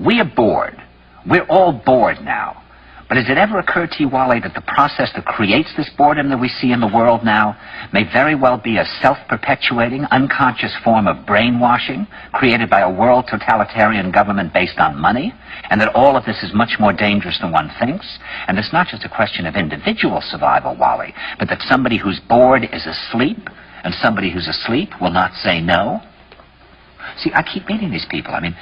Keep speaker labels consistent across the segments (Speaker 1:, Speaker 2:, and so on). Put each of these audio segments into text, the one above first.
Speaker 1: We are bored. We're all bored now. But has it ever occurred to you, Wally, that the process that creates this boredom that we see in the world now may very well be a self-perpetuating, unconscious form of brainwashing created by a world totalitarian government based on money, and that all of this is much more dangerous than one thinks? And it's not just a question of individual survival, Wally, but that somebody who's bored is asleep, and somebody who's asleep will not say no? See, I keep meeting these people. I mean,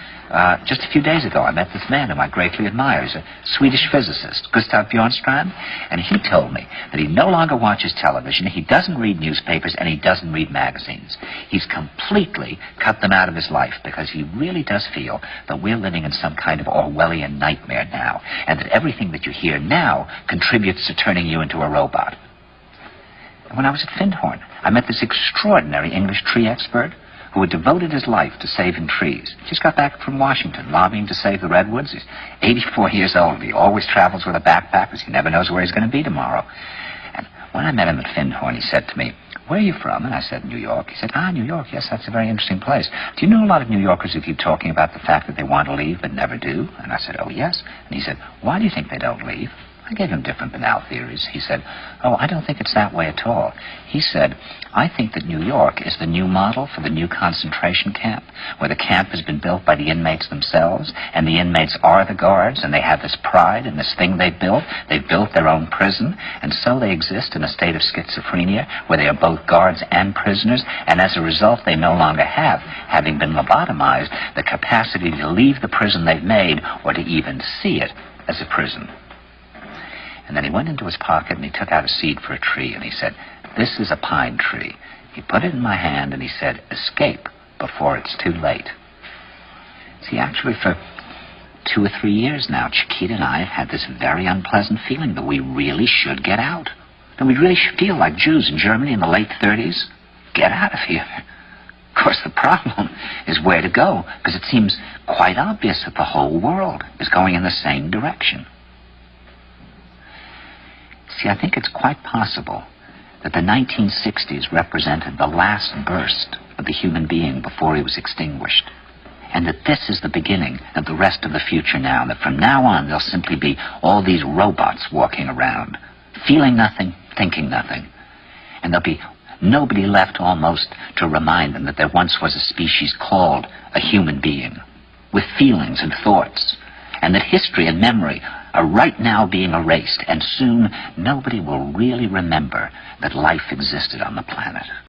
Speaker 1: just a few days ago, I met this man whom I greatly admire. He's a Swedish physicist, Gustav Bjornstrand, and he told me that he no longer watches television, he doesn't read newspapers, and he doesn't read magazines. He's completely cut them out of his life because he really does feel that we're living in some kind of Orwellian nightmare now, and that everything that you hear now contributes to turning you into a robot. And when I was at Findhorn, I met this extraordinary English tree expert who had devoted his life to saving trees. He just got back from Washington, lobbying to save the redwoods. He's 84 years old. He always travels with a backpack because he never knows where he's going to be tomorrow. And when I met him at Findhorn, he said to me, "Where are you from?" And I said, "New York." He said, "New York, yes, that's a very interesting place. Do you know a lot of New Yorkers who keep talking about the fact that they want to leave but never do?" And I said, "Oh, yes." And he said, "Why do you think they don't leave?" I gave him different banal theories. He said, "Oh, I don't think it's that way at all." He said, "I think that New York is the new model for the new concentration camp, where the camp has been built by the inmates themselves, and the inmates are the guards, and they have this pride in this thing they've built. They've built their own prison, and so they exist in a state of schizophrenia, where they are both guards and prisoners, and as a result, they no longer have, having been lobotomized, the capacity to leave the prison they've made, or to even see it as a prison." And then he went into his pocket and he took out a seed for a tree and he said, "This is a pine tree." He put it in my hand and he said, "Escape before it's too late." See, actually for 2 or 3 years now, Chiquita and I have had this very unpleasant feeling that we really should get out. That we really should feel like Jews in Germany in the late 30s. Get out of here. Of course, the problem is where to go, because it seems quite obvious that the whole world is going in the same direction. See, I think it's quite possible that the 1960s represented the last burst of the human being before he was extinguished, and that this is the beginning of the rest of the future now, and that from now on there'll simply be all these robots walking around, feeling nothing, thinking nothing, and there'll be nobody left almost to remind them that there once was a species called a human being, with feelings and thoughts, and that history and memory are right now being erased, and soon nobody will really remember that life existed on the planet.